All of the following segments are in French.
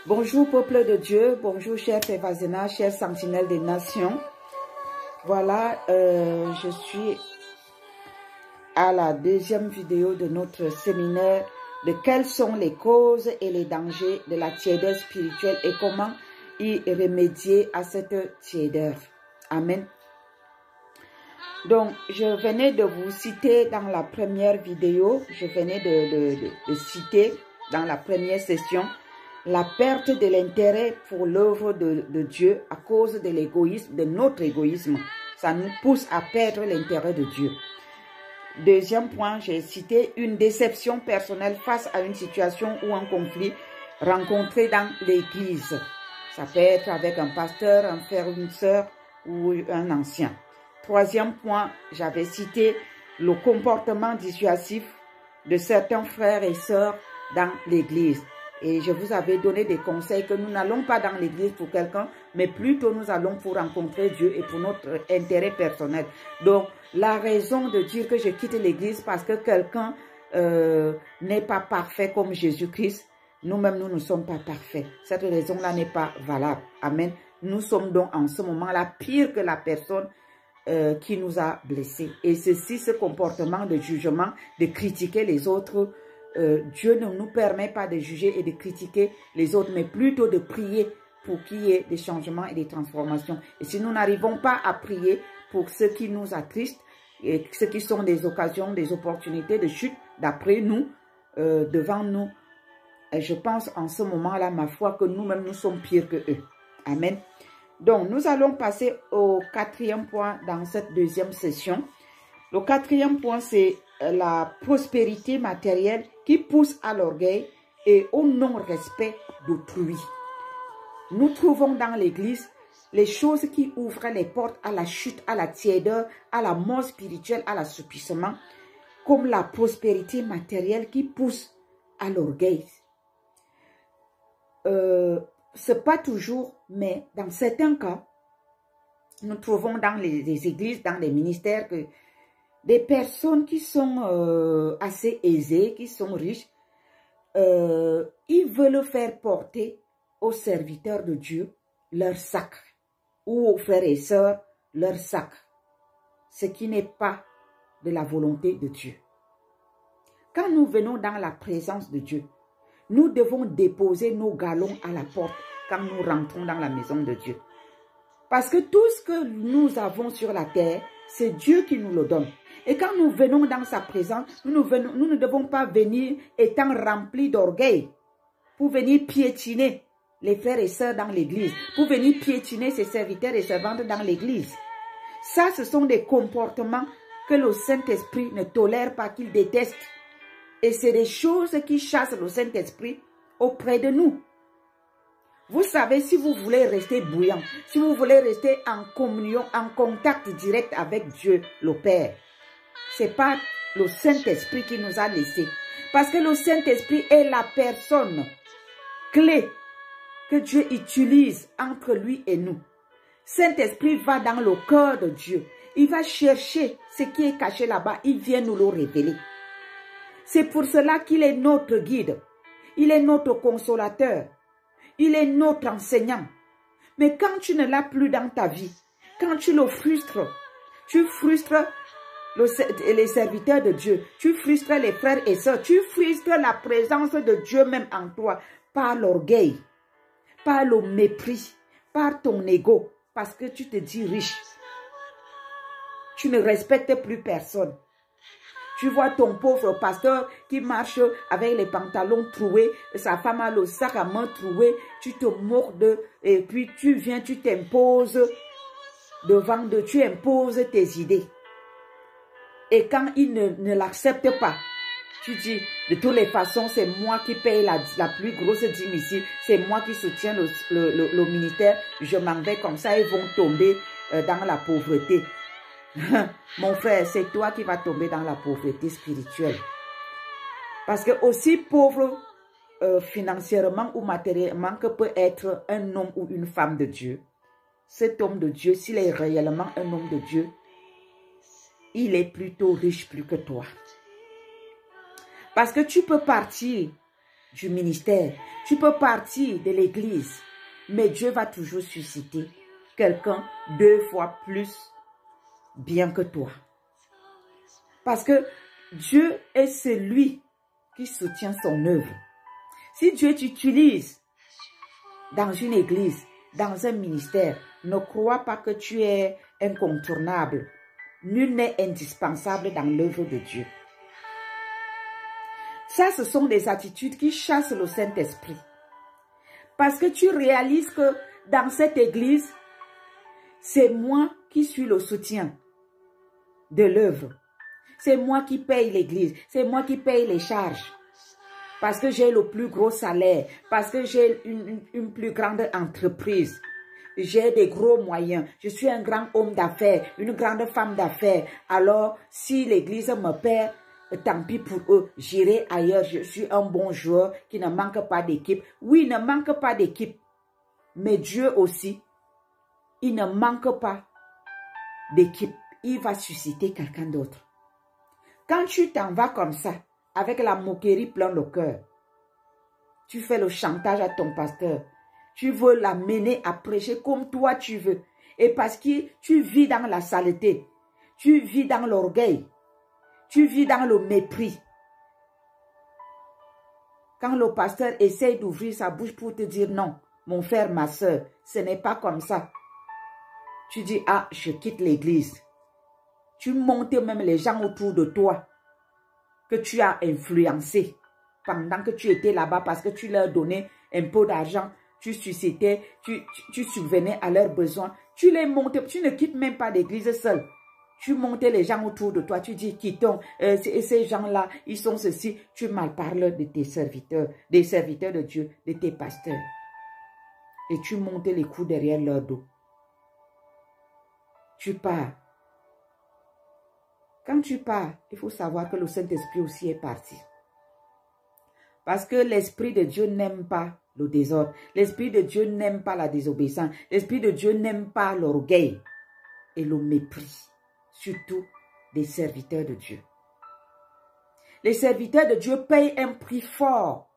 Bonjour peuple de Dieu, bonjour chers Févazena, chers sentinelles des nations. Voilà, je suis à la deuxième vidéo de notre séminaire de quelles sont les causes et les dangers de la tiédeur spirituelle et comment y remédier à cette tiédeur. Amen. Donc, je venais de vous citer dans la première vidéo, je venais de citer dans la première session la perte de l'intérêt pour l'œuvre de Dieu à cause de l'égoïsme, de notre égoïsme. Ça nous pousse à perdre l'intérêt de Dieu. Deuxième point, j'ai cité une déception personnelle face à une situation ou un conflit rencontré dans l'église. Ça peut être avec un pasteur, un frère ou une sœur ou un ancien. Troisième point, j'avais cité le comportement dissuasif de certains frères et sœurs dans l'église. Et je vous avais donné des conseils que nous n'allons pas dans l'église pour quelqu'un, mais plutôt nous allons pour rencontrer Dieu et pour notre intérêt personnel. Donc, la raison de dire que je quitte l'église parce que quelqu'un n'est pas parfait comme Jésus-Christ, nous-mêmes, nous ne sommes pas parfaits. Cette raison-là n'est pas valable. Amen. Nous sommes donc en ce moment-là pire que la personne qui nous a blessés. Et ceci, ce comportement de jugement, de critiquer les autres, Dieu ne nous permet pas de juger et de critiquer les autres, mais plutôt de prier pour qu'il y ait des changements et des transformations. Et si nous n'arrivons pas à prier pour ce qui nous attriste, et ce qui sont des occasions, des opportunités de chute, d'après nous, devant nous, je pense en ce moment-là, ma foi, que nous-mêmes, nous sommes pires que eux. Amen. Donc, nous allons passer au quatrième point dans cette deuxième session. Le quatrième point, c'est la prospérité matérielle qui pousse à l'orgueil et au non-respect d'autrui. Nous trouvons dans l'Église les choses qui ouvrent les portes à la chute, à la tiédeur, à la mort spirituelle, à l'assouplissement, comme la prospérité matérielle qui pousse à l'orgueil. C'est pas toujours, mais dans certains cas, nous trouvons dans les églises, dans les ministères, que des personnes qui sont assez aisées, qui sont riches, ils veulent faire porter aux serviteurs de Dieu leur sacre, ou aux frères et sœurs leur sacre, ce qui n'est pas de la volonté de Dieu. Quand nous venons dans la présence de Dieu, nous devons déposer nos galons à la porte quand nous rentrons dans la maison de Dieu. Parce que tout ce que nous avons sur la terre, c'est Dieu qui nous le donne. Et quand nous venons dans sa présence, nous ne devons pas venir étant remplis d'orgueil pour venir piétiner les frères et sœurs dans l'église, pour venir piétiner ses serviteurs et servantes dans l'église. Ça, ce sont des comportements que le Saint-Esprit ne tolère pas, qu'il déteste. Et c'est des choses qui chassent le Saint-Esprit auprès de nous. Vous savez, si vous voulez rester bouillant, si vous voulez rester en communion, en contact direct avec Dieu, le Père, ce n'est pas le Saint-Esprit qui nous a laissés. Parce que le Saint-Esprit est la personne clé que Dieu utilise entre lui et nous. Saint-Esprit va dans le cœur de Dieu. Il va chercher ce qui est caché là-bas. Il vient nous le révéler. C'est pour cela qu'il est notre guide. Il est notre consolateur. Il est notre enseignant. Mais quand tu ne l'as plus dans ta vie, quand tu le frustres, tu frustres les serviteurs de Dieu, tu frustres les frères et sœurs, tu frustres la présence de Dieu même en toi par l'orgueil, par le mépris, par ton ego, parce que tu te dis riche. Tu ne respectes plus personne. Tu vois ton pauvre pasteur qui marche avec les pantalons troués, sa femme a le sac à main troué, tu te moques de, et puis tu viens, tu t'imposes devant de, tu imposes tes idées. Et quand il ne l'accepte pas, tu dis, de toutes les façons, c'est moi qui paye la plus grosse dîme ici, c'est moi qui soutiens le ministère, je m'en vais comme ça, ils vont tomber dans la pauvreté. Mon frère, c'est toi qui vas tomber dans la pauvreté spirituelle. Parce que aussi pauvre financièrement ou matériellement que peut être un homme ou une femme de Dieu, cet homme de Dieu, s'il est réellement un homme de Dieu, il est plutôt riche plus que toi. Parce que tu peux partir du ministère. Tu peux partir de l'église, mais Dieu va toujours susciter quelqu'un 2 fois plus bien que toi. Parce que Dieu est celui qui soutient son œuvre. Si Dieu t'utilise dans une église, dans un ministère, ne crois pas que tu es incontournable. Nul n'est indispensable dans l'œuvre de Dieu. Ça, ce sont des attitudes qui chassent le Saint-Esprit. Parce que tu réalises que dans cette église, c'est moi qui suis le soutien de l'œuvre. C'est moi qui paye l'église. C'est moi qui paye les charges. Parce que j'ai le plus gros salaire. Parce que j'ai une plus grande entreprise. J'ai des gros moyens. Je suis un grand homme d'affaires. Une grande femme d'affaires. Alors, si l'église me perd, tant pis pour eux. J'irai ailleurs. Je suis un bon joueur qui ne manque pas d'équipe. Oui, il ne manque pas d'équipe. Mais Dieu aussi, il ne manque pas d'équipe. Il va susciter quelqu'un d'autre. Quand tu t'en vas comme ça, avec la moquerie plein le cœur, tu fais le chantage à ton pasteur. Tu veux l'amener à prêcher comme toi tu veux. Et parce que tu vis dans la saleté, tu vis dans l'orgueil, tu vis dans le mépris. Quand le pasteur essaie d'ouvrir sa bouche pour te dire non, mon frère, ma soeur, ce n'est pas comme ça. Tu dis, ah, je quitte l'église. Tu montes même les gens autour de toi que tu as influencé pendant que tu étais là-bas parce que tu leur donnais un peu d'argent, tu suscitais, tu subvenais à leurs besoins. Tu les montes, tu ne quittes même pas l'église seule. Tu montes les gens autour de toi, tu dis quittons, ces gens-là, ils sont ceci. Tu malparles de tes serviteurs, des serviteurs de Dieu, de tes pasteurs. Et tu montes les coups derrière leur dos. Tu pars. Quand tu pars, il faut savoir que le Saint-Esprit aussi est parti. Parce que l'Esprit de Dieu n'aime pas le désordre. L'Esprit de Dieu n'aime pas la désobéissance. L'Esprit de Dieu n'aime pas l'orgueil et le mépris. Surtout des serviteurs de Dieu. Les serviteurs de Dieu payent un prix fort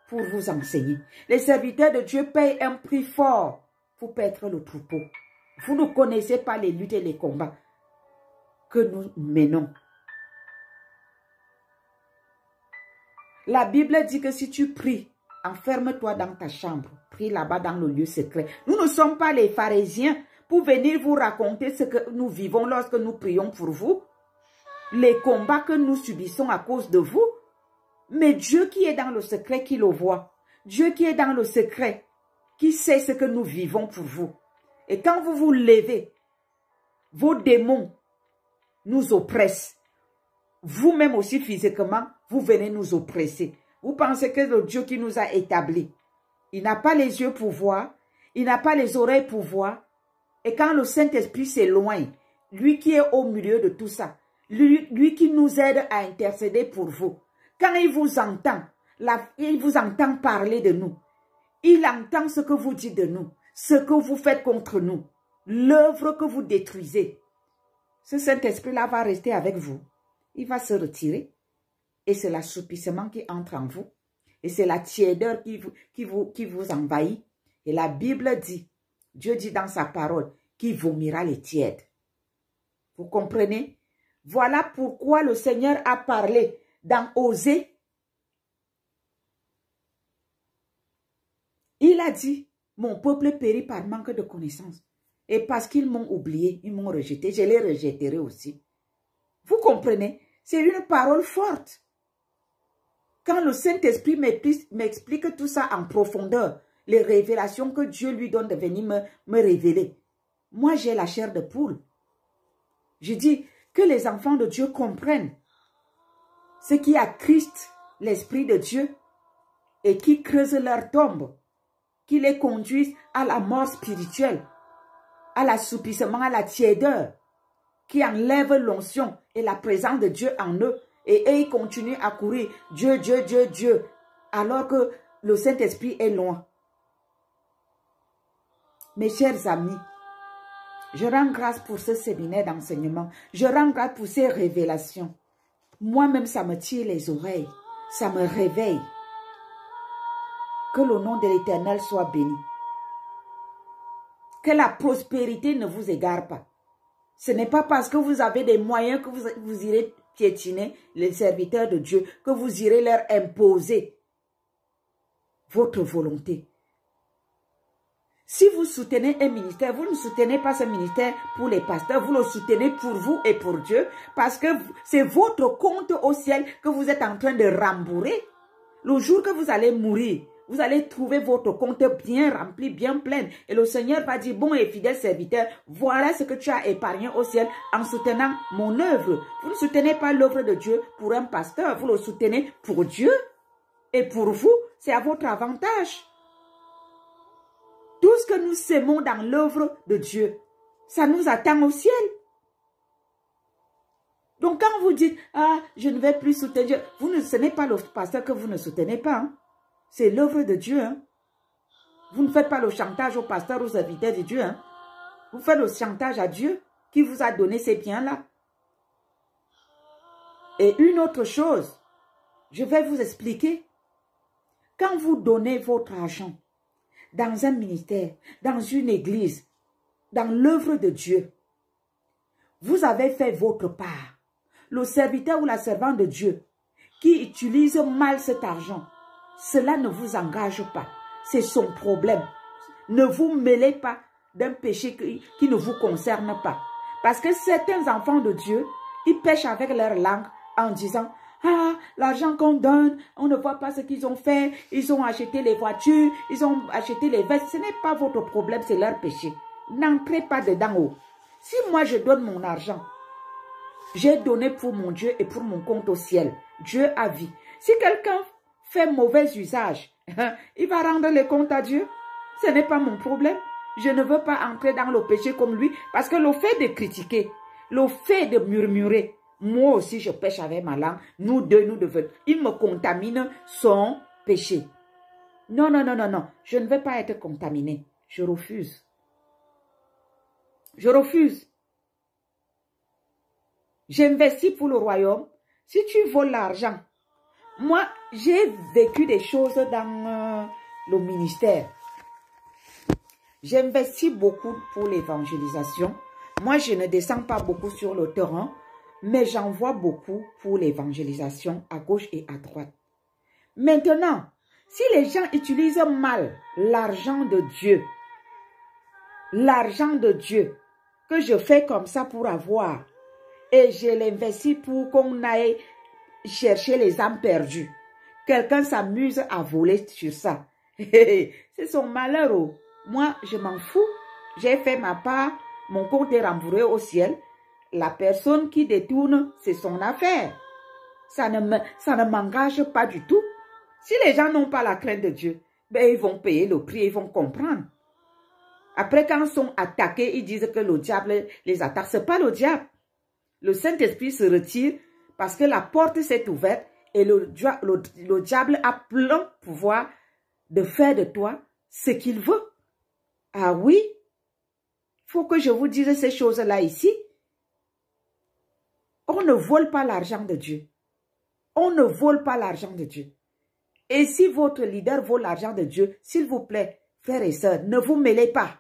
pour vous enseigner. Les serviteurs de Dieu payent un prix fort pour paître le troupeau. Vous ne connaissez pas les luttes et les combats que nous menons. La Bible dit que si tu pries, enferme-toi dans ta chambre. Prie là-bas dans le lieu secret. Nous ne sommes pas les pharisiens pour venir vous raconter ce que nous vivons lorsque nous prions pour vous. Les combats que nous subissons à cause de vous. Mais Dieu qui est dans le secret, qui le voit. Dieu qui est dans le secret, qui sait ce que nous vivons pour vous. Et quand vous vous levez, vos démons nous oppressent. Vous-même aussi physiquement, vous venez nous oppresser. Vous pensez que le Dieu qui nous a établis, il n'a pas les yeux pour voir, il n'a pas les oreilles pour voir. Et quand le Saint-Esprit s'éloigne, lui qui est au milieu de tout ça, lui qui nous aide à intercéder pour vous, quand il vous entend, il vous entend parler de nous, il entend ce que vous dites de nous, ce que vous faites contre nous, l'œuvre que vous détruisez. Ce Saint-Esprit-là va rester avec vous. Il va se retirer. Et c'est l'assoupissement qui entre en vous. Et c'est la tiédeur qui vous envahit. Et la Bible dit, Dieu dit dans sa parole, qu'il vomira les tièdes. Vous comprenez? Voilà pourquoi le Seigneur a parlé dans Osée. Il a dit, mon peuple périt par manque de connaissance. Et parce qu'ils m'ont oublié, ils m'ont rejeté, je les rejetterai aussi. Vous comprenez? C'est une parole forte. Quand le Saint-Esprit m'explique tout ça en profondeur, les révélations que Dieu lui donne de venir me révéler, moi j'ai la chair de poule. Je dis que les enfants de Dieu comprennent ce qui attriste l'Esprit de Dieu et qui creuse leur tombe, qui les conduisent à la mort spirituelle, à l'assoupissement, à la tiédeur, qui enlève l'onction et la présence de Dieu en eux. Et eux, ils continuent à courir, Dieu, Dieu, Dieu, Dieu, alors que le Saint-Esprit est loin. Mes chers amis, je rends grâce pour ce séminaire d'enseignement. Je rends grâce pour ces révélations. Moi-même, ça me tire les oreilles. Ça me réveille. Que le nom de l'Éternel soit béni. Que la prospérité ne vous égare pas. Ce n'est pas parce que vous avez des moyens que vous irez piétiner les serviteurs de Dieu, que vous irez leur imposer votre volonté. Si vous soutenez un ministère, vous ne soutenez pas ce ministère pour les pasteurs, vous le soutenez pour vous et pour Dieu, parce que c'est votre compte au ciel que vous êtes en train de rembourrer. Le jour que vous allez mourir, vous allez trouver votre compte bien rempli, bien plein. Et le Seigneur va dire, bon et fidèle serviteur, voilà ce que tu as épargné au ciel en soutenant mon œuvre. Vous ne soutenez pas l'œuvre de Dieu pour un pasteur, vous le soutenez pour Dieu. Et pour vous, c'est à votre avantage. Tout ce que nous sémons dans l'œuvre de Dieu, ça nous attend au ciel. Donc quand vous dites, ah, je ne vais plus soutenir Dieu, ce n'est pas le pasteur que vous ne soutenez pas. Hein. C'est l'œuvre de Dieu. Hein. Vous ne faites pas le chantage au pasteur, aux serviteurs de Dieu. Hein. Vous faites le chantage à Dieu qui vous a donné ces biens-là. Et une autre chose, je vais vous expliquer. Quand vous donnez votre argent dans un ministère, dans une église, dans l'œuvre de Dieu, vous avez fait votre part. Le serviteur ou la servante de Dieu qui utilise mal cet argent, cela ne vous engage pas. C'est son problème. Ne vous mêlez pas d'un péché qui ne vous concerne pas. Parce que certains enfants de Dieu, ils pêchent avec leur langue en disant, ah, l'argent qu'on donne, on ne voit pas ce qu'ils ont fait. Ils ont acheté les voitures, ils ont acheté les vestes. Ce n'est pas votre problème, c'est leur péché. N'entrez pas dedans haut. Si moi je donne mon argent, j'ai donné pour mon Dieu et pour mon compte au ciel. Dieu a vu. Si quelqu'un fait mauvais usage, il va rendre les comptes à Dieu. Ce n'est pas mon problème. Je ne veux pas entrer dans le péché comme lui. Parce que le fait de critiquer, le fait de murmurer, moi aussi je pêche avec ma langue. Nous deux, nous devons. Il me contamine son péché. Non, non, non, non, non. Je ne veux pas être contaminé. Je refuse. Je refuse. J'investis pour le royaume. Si tu voles l'argent, moi, j'ai vécu des choses dans le ministère. J'investis beaucoup pour l'évangélisation. Moi, je ne descends pas beaucoup sur le terrain, mais j'envoie beaucoup pour l'évangélisation à gauche et à droite. Maintenant, si les gens utilisent mal l'argent de Dieu que je fais comme ça pour avoir, et je l'investis pour qu'on aille chercher les âmes perdues. Quelqu'un s'amuse à voler sur ça. C'est son malheur. Oh. Moi, je m'en fous. J'ai fait ma part. Mon compte est remboursé au ciel. La personne qui détourne, c'est son affaire. Ça ne m'engage pas du tout. Si les gens n'ont pas la crainte de Dieu, ben, ils vont payer le prix, ils vont comprendre. Après, quand ils sont attaqués, ils disent que le diable les attaque. Ce n'est pas le diable. Le Saint-Esprit se retire parce que la porte s'est ouverte et le diable a plein pouvoir de faire de toi ce qu'il veut. Ah oui, il faut que je vous dise ces choses-là ici. On ne vole pas l'argent de Dieu. On ne vole pas l'argent de Dieu. Et si votre leader vole l'argent de Dieu, s'il vous plaît, frères et sœurs, ne vous mêlez pas.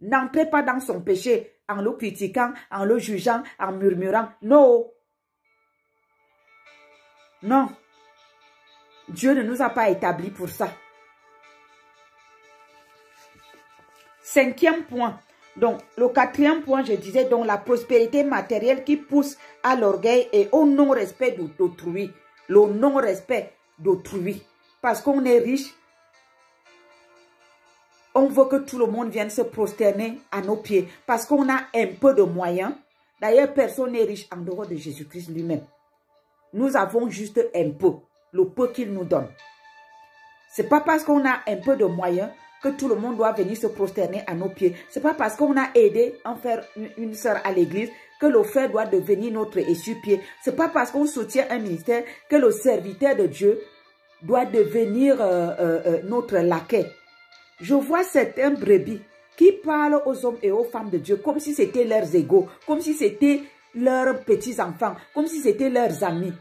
N'entrez pas dans son péché en le critiquant, en le jugeant, en murmurant. Non. Non. Dieu ne nous a pas établis pour ça. 5e point. Donc, le 4e point, je disais, donc la prospérité matérielle qui pousse à l'orgueil et au non-respect d'autrui. Le non-respect d'autrui. Parce qu'on est riche, on veut que tout le monde vienne se prosterner à nos pieds. Parce qu'on a un peu de moyens. D'ailleurs, personne n'est riche en dehors de Jésus-Christ lui-même. Nous avons juste un peu. Le peu qu'il nous donne. Ce n'est pas parce qu'on a un peu de moyens que tout le monde doit venir se prosterner à nos pieds. Ce n'est pas parce qu'on a aidé un frère, une sœur à l'église que le frère doit devenir notre essuie-pied. Ce n'est pas parce qu'on soutient un ministère que le serviteur de Dieu doit devenir notre laquais. Je vois certains brebis qui parlent aux hommes et aux femmes de Dieu comme si c'était leurs égaux, comme si c'était leurs petits-enfants, comme si c'était leurs amis.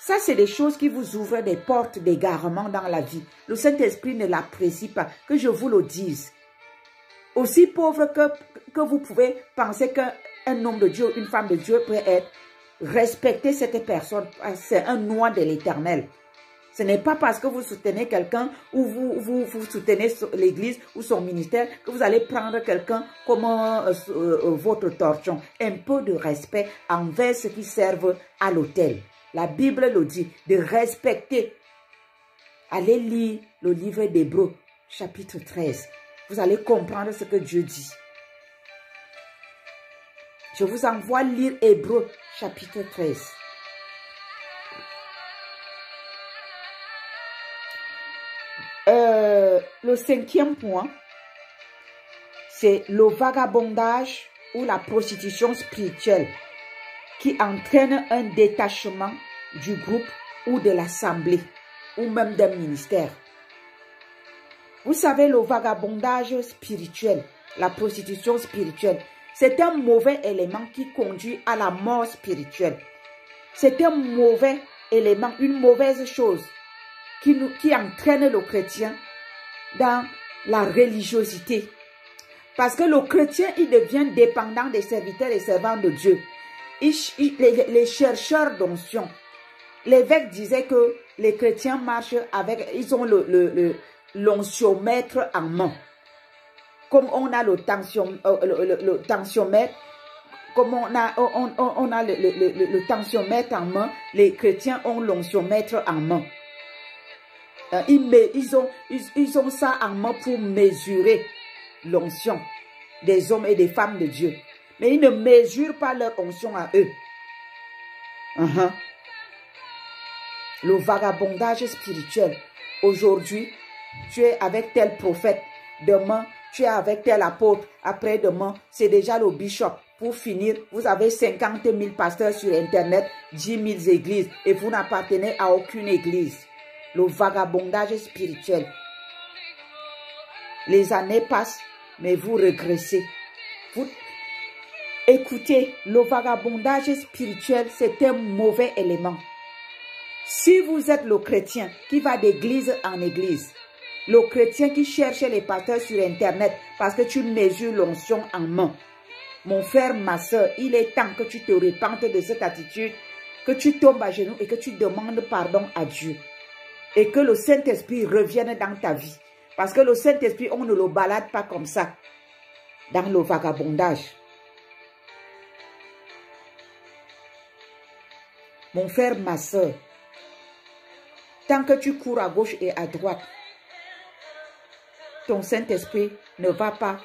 Ça, c'est des choses qui vous ouvrent des portes d'égarement dans la vie. Le Saint-Esprit ne l'apprécie pas, que je vous le dise. Aussi pauvre que vous pouvez penser qu'un homme de Dieu, une femme de Dieu peut être, respectez cette personne, c'est un noix de l'Éternel. Ce n'est pas parce que vous soutenez quelqu'un ou vous soutenez l'église ou son ministère que vous allez prendre quelqu'un comme votre torchon. Un peu de respect envers ceux qui servent à l'autel. La Bible le dit, de respecter. Allez lire le livre d'Hébreux, chapitre 13. Vous allez comprendre ce que Dieu dit. Je vous envoie lire Hébreux, chapitre 13. Le 5e point, c'est le vagabondage ou la prostitution spirituelle qui entraîne un détachement du groupe ou de l'assemblée ou même d'un ministère. Vous savez, le vagabondage spirituel, la prostitution spirituelle, c'est un mauvais élément qui conduit à la mort spirituelle. C'est un mauvais élément, une mauvaise chose qui entraîne le chrétien dans la religiosité. Parce que le chrétien, il devient dépendant des serviteurs et servants de Dieu. Les chercheurs d'onction. L'évêque disait que les chrétiens marchent avec, ils ont l'onciomètre en main. Comme on a le tensiomètre, comme on a le tensiomètre en main, les chrétiens ont l'onciomètre en main. Ils ont ça en main pour mesurer l'onction des hommes et des femmes de Dieu. Mais ils ne mesurent pas leur onction à eux. Le vagabondage spirituel. Aujourd'hui, tu es avec tel prophète. Demain, tu es avec tel apôtre. Après-demain, c'est déjà le bishop. Pour finir, vous avez 50 000 pasteurs sur Internet, 10 000 églises et vous n'appartenez à aucune église. Le vagabondage spirituel. Les années passent, mais vous régressez. Écoutez, le vagabondage spirituel, c'est un mauvais élément. Si vous êtes le chrétien qui va d'église en église, le chrétien qui cherche les pasteurs sur Internet parce que tu mesures l'onction en main, mon frère, ma soeur, il est temps que tu te repentes de cette attitude, que tu tombes à genoux et que tu demandes pardon à Dieu. Et que le Saint-Esprit revienne dans ta vie. Parce que le Saint-Esprit, on ne le balade pas comme ça, dans le vagabondage. Mon frère, ma soeur, tant que tu cours à gauche et à droite, ton Saint-Esprit ne va pas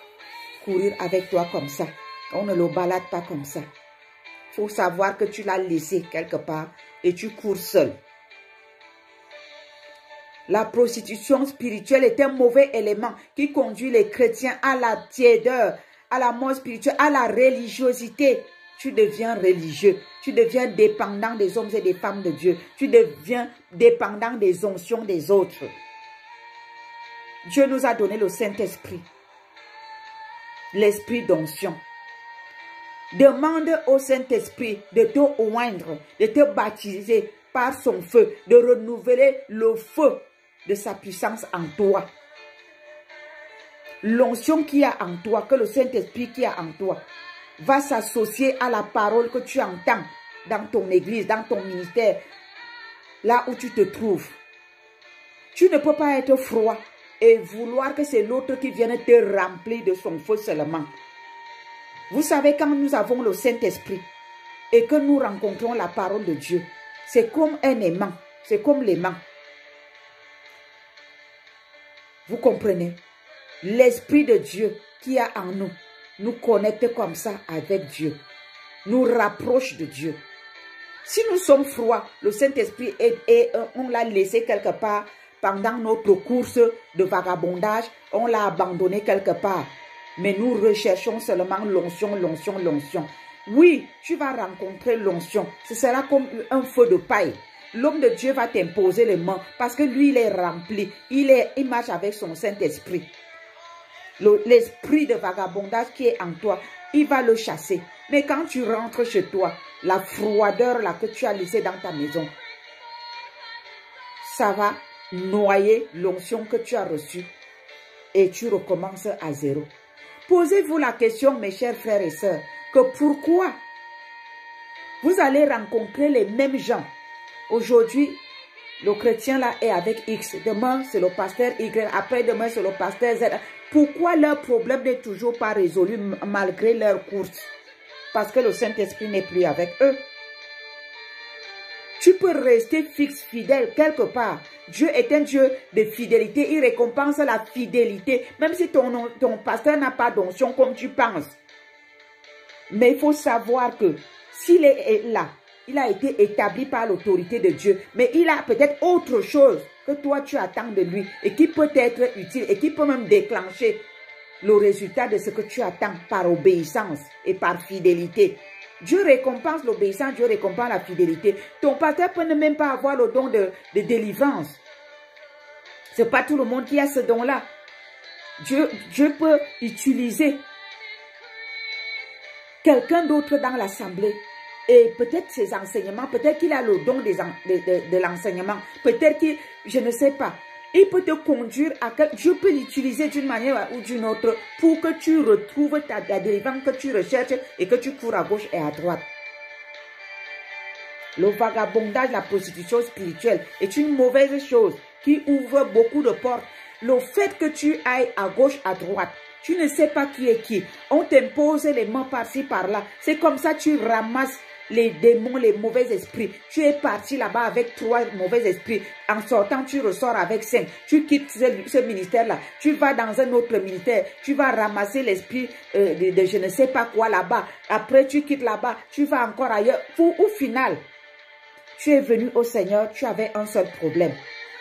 courir avec toi comme ça. On ne le balade pas comme ça. Il faut savoir que tu l'as laissé quelque part et tu cours seul. La prostitution spirituelle est un mauvais élément qui conduit les chrétiens à la tiédeur, à la mort spirituelle, à la religiosité. Tu deviens religieux, tu deviens dépendant des hommes et des femmes de Dieu. Tu deviens dépendant des onctions des autres. Dieu nous a donné le Saint-Esprit, l'esprit d'onction. Demande au Saint-Esprit de te oindre, de te baptiser par son feu, de renouveler le feu de sa puissance en toi. L'onction qu'il y a en toi, que le Saint-Esprit qui a en toi, va s'associer à la parole que tu entends dans ton église, dans ton ministère, là où tu te trouves. Tu ne peux pas être froid et vouloir que c'est l'autre qui vienne te remplir de son feu seulement. Vous savez, quand nous avons le Saint-Esprit et que nous rencontrons la parole de Dieu, c'est comme un aimant, c'est comme l'aimant. Vous comprenez? L'Esprit de Dieu qui est en nous, nous connecte comme ça avec Dieu, nous rapproche de Dieu. Si nous sommes froids, le Saint-Esprit, on l'a laissé quelque part pendant notre course de vagabondage, on l'a abandonné quelque part. Mais nous recherchons seulement l'onction, l'onction, l'onction. Oui, tu vas rencontrer l'onction. Ce sera comme un feu de paille. L'homme de Dieu va t'imposer les mains parce que lui, il est rempli. Il marche avec son Saint-Esprit. L'esprit de vagabondage qui est en toi, il va le chasser. Mais quand tu rentres chez toi, la froideur là que tu as laissée dans ta maison, ça va noyer l'onction que tu as reçue et tu recommences à zéro. Posez-vous la question, mes chers frères et sœurs, que pourquoi vous allez rencontrer les mêmes gens. Aujourd'hui, le chrétien là est avec X, demain c'est le pasteur Y, après-demain c'est le pasteur Z. Pourquoi leur problème n'est toujours pas résolu malgré leur course? Parce que le Saint-Esprit n'est plus avec eux. Tu peux rester fixe, fidèle quelque part. Dieu est un Dieu de fidélité. Il récompense la fidélité. Même si ton pasteur n'a pas d'onction comme tu penses. Mais il faut savoir que s'il est là, il a été établi par l'autorité de Dieu. Mais il a peut-être autre chose que toi tu attends de lui. Et qui peut être utile. Et qui peut même déclencher le résultat de ce que tu attends par obéissance et par fidélité. Dieu récompense l'obéissance, Dieu récompense la fidélité. Ton pasteur peut ne même pas avoir le don de délivrance. Ce n'est pas tout le monde qui a ce don-là. Dieu peut utiliser quelqu'un d'autre dans l'assemblée. Et peut-être ses enseignements, peut-être qu'il a le don de l'enseignement. Peut-être qu'il, je ne sais pas. Il peut te conduire à... Dieu peut l'utiliser d'une manière ou d'une autre pour que tu retrouves ta délivrance que tu recherches et que tu cours à gauche et à droite. Le vagabondage, la prostitution spirituelle est une mauvaise chose qui ouvre beaucoup de portes. Le fait que tu ailles à gauche, à droite, tu ne sais pas qui est qui. On t'impose les mains par-ci, par-là. C'est comme ça que tu ramasses les démons, les mauvais esprits. Tu es parti là-bas avec 3 mauvais esprits. En sortant, tu ressors avec 5. Tu quittes ce ministère-là. Tu vas dans un autre ministère. Tu vas ramasser l'esprit de je ne sais pas quoi là-bas. Après, tu quittes là-bas. Tu vas encore ailleurs. Au final, tu es venu au Seigneur. Tu avais un seul problème.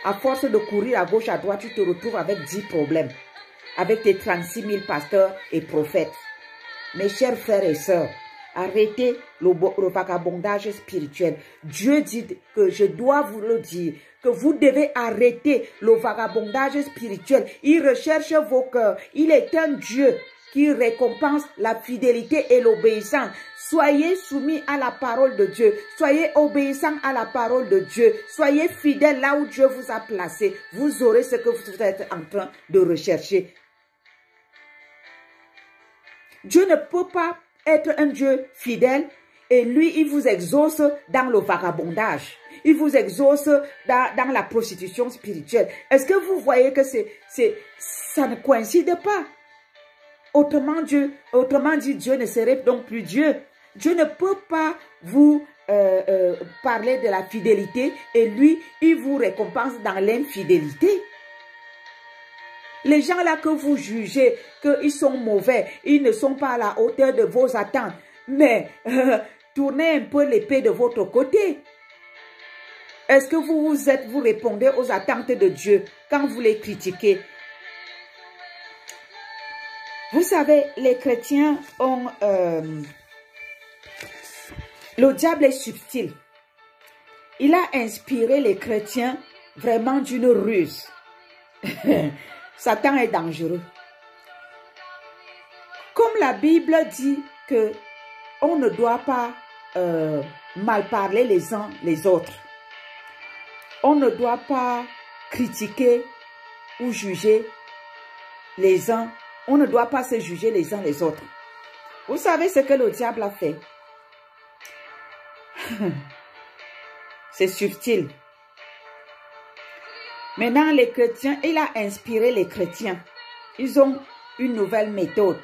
À force de courir à gauche, à droite, tu te retrouves avec 10 problèmes. Avec tes 36 000 pasteurs et prophètes. Mes chers frères et sœurs, arrêtez le vagabondage spirituel. Dieu dit que je dois vous le dire, que vous devez arrêter le vagabondage spirituel. Il recherche vos cœurs. Il est un Dieu qui récompense la fidélité et l'obéissance. Soyez soumis à la parole de Dieu. Soyez obéissants à la parole de Dieu. Soyez fidèles là où Dieu vous a placé. Vous aurez ce que vous êtes en train de rechercher. Dieu ne peut pas être un Dieu fidèle et lui, il vous exauce dans le vagabondage. Il vous exauce dans la prostitution spirituelle. Est-ce que vous voyez que ça ne coïncide pas? Autrement dit, Dieu ne serait donc plus Dieu. Dieu ne peut pas vous parler de la fidélité et lui, il vous récompense dans l'infidélité. Les gens là que vous jugez, qu'ils sont mauvais, ils ne sont pas à la hauteur de vos attentes. Mais tournez un peu l'épée de votre côté. Est-ce que vous répondez aux attentes de Dieu quand vous les critiquez? Vous savez, les chrétiens ont... le diable est subtil. Il a inspiré les chrétiens vraiment d'une ruse. Satan est dangereux. Comme la Bible dit que on ne doit pas mal parler les uns les autres. On ne doit pas critiquer ou juger les uns. On ne doit pas se juger les uns les autres. Vous savez ce que le diable a fait? C'est subtil. Maintenant, les chrétiens, il a inspiré les chrétiens. Ils ont une nouvelle méthode.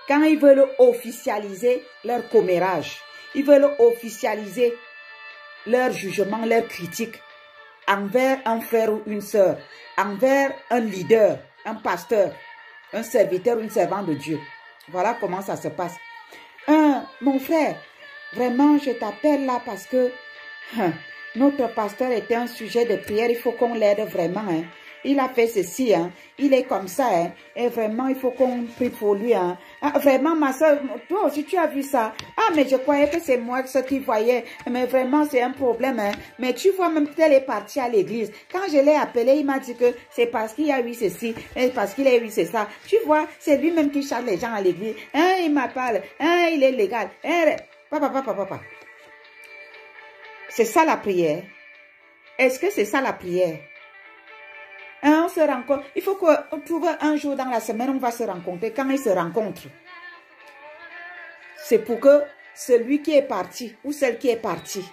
Quand ils veulent officialiser leur commérage, ils veulent officialiser leur jugement, leur critique envers un frère ou une sœur, envers un leader, un pasteur, un serviteur, une servante de Dieu. Voilà comment ça se passe. Mon frère, vraiment, je t'appelle là parce que... notre pasteur était un sujet de prière, il faut qu'on l'aide vraiment. Hein. Il a fait ceci, hein. Il est comme ça. Hein. Et vraiment, il faut qu'on prie pour lui. Hein. Ah, vraiment, ma soeur, toi aussi, tu as vu ça. Ah, mais je croyais que c'est moi ce qui voyais. Mais vraiment, c'est un problème. Hein. Mais tu vois, même qu'elle est partie à l'église. Quand je l'ai appelé, il m'a dit que c'est parce qu'il a eu ceci, et parce qu'il a eu c'est ça. Tu vois, c'est lui-même qui charge les gens à l'église. Hein, il m'appelle. Hein, il est légal. Hein, papa. C'est ça la prière. Est-ce que c'est ça la prière? Hein, on se rencontre. Il faut qu'on trouve un jour dans la semaine, on va se rencontrer. Quand ils se rencontrent, c'est pour que celui qui est parti ou celle qui est partie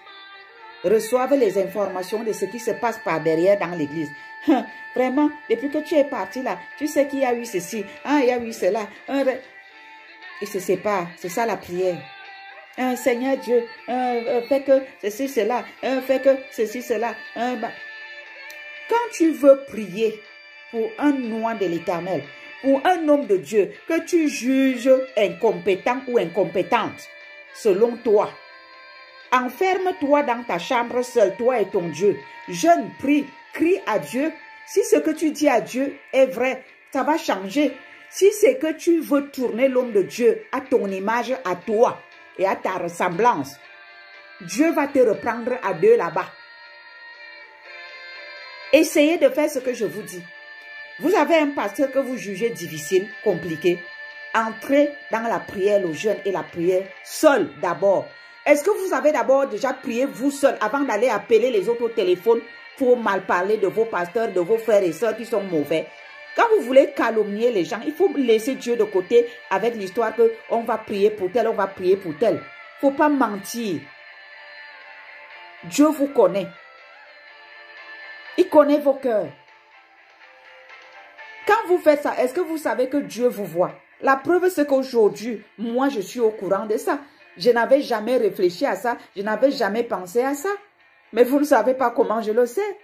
reçoive les informations de ce qui se passe par derrière dans l'église. Vraiment, depuis que tu es parti là, tu sais qu'il y a eu ceci, hein, il y a eu cela. Ils se séparent. C'est ça la prière. Seigneur Dieu, fais que ceci, cela, fais que ceci, cela. Quand tu veux prier pour un oint de l'Éternel, pour un homme de Dieu que tu juges incompétent ou incompétente, selon toi, enferme-toi dans ta chambre seul, toi et ton Dieu. Jeûne, prie, crie à Dieu. Si ce que tu dis à Dieu est vrai, ça va changer. Si c'est que tu veux tourner l'homme de Dieu à ton image, à toi et à ta ressemblance, Dieu va te reprendre à deux là-bas. Essayez de faire ce que je vous dis. Vous avez un pasteur que vous jugez difficile, compliqué. Entrez dans la prière, le jeûne et la prière seul d'abord. Est-ce que vous avez d'abord déjà prié vous seul avant d'aller appeler les autres au téléphone pour mal parler de vos pasteurs, de vos frères et sœurs qui sont mauvais? Quand vous voulez calomnier les gens, il faut laisser Dieu de côté avec l'histoire que on va prier pour tel, on va prier pour tel. Il ne faut pas mentir. Dieu vous connaît. Il connaît vos cœurs. Quand vous faites ça, est-ce que vous savez que Dieu vous voit? La preuve, c'est qu'aujourd'hui, moi, je suis au courant de ça. Je n'avais jamais réfléchi à ça. Je n'avais jamais pensé à ça. Mais vous ne savez pas comment je le sais.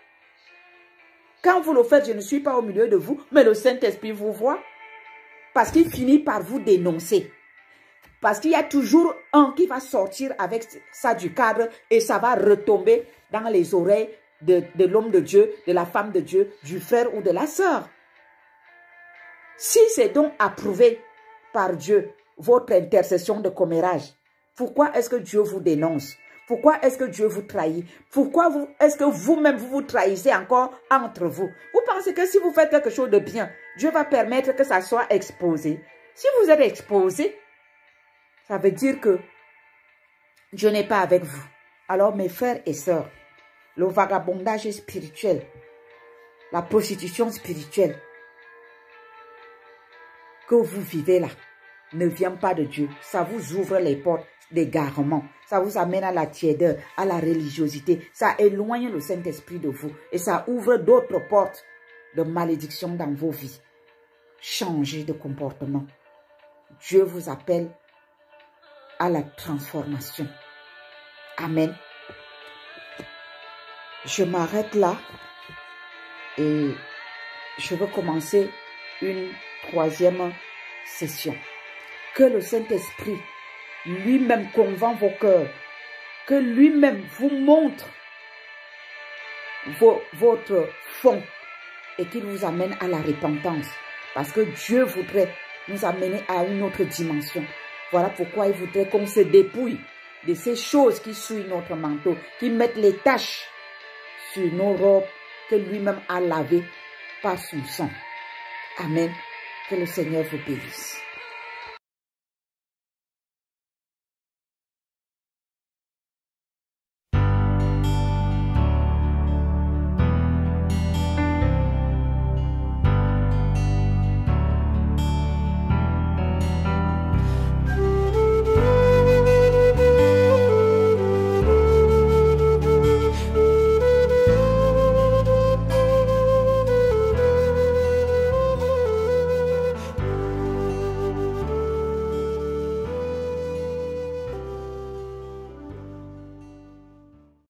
Quand vous le faites, je ne suis pas au milieu de vous, mais le Saint-Esprit vous voit. Parce qu'il finit par vous dénoncer. Parce qu'il y a toujours un qui va sortir avec ça du cadre et ça va retomber dans les oreilles de l'homme de Dieu, de la femme de Dieu, du frère ou de la sœur. Si c'est donc approuvé par Dieu, votre intercession de commérage, pourquoi est-ce que Dieu vous dénonce? Pourquoi est-ce que Dieu vous trahit? Pourquoi est-ce que vous-même vous trahissez encore entre vous? Vous pensez que si vous faites quelque chose de bien, Dieu va permettre que ça soit exposé? Si vous êtes exposé, ça veut dire que Dieu n'est pas avec vous. Alors mes frères et sœurs, le vagabondage spirituel, la prostitution spirituelle que vous vivez là, ne vient pas de Dieu. Ça vous ouvre les portes d'égarement. Ça vous amène à la tiédeur, à la religiosité. Ça éloigne le Saint-Esprit de vous. Et ça ouvre d'autres portes de malédiction dans vos vies. Changez de comportement. Dieu vous appelle à la transformation. Amen. Je m'arrête là et je veux commencer une troisième session. Que le Saint-Esprit lui-même convainc vos cœurs, que lui-même vous montre votre fond et qu'il vous amène à la repentance. Parce que Dieu voudrait nous amener à une autre dimension. Voilà pourquoi il voudrait qu'on se dépouille de ces choses qui souillent notre manteau, qui mettent les taches sur nos robes que lui-même a lavées par son sang. Amen. Que le Seigneur vous bénisse.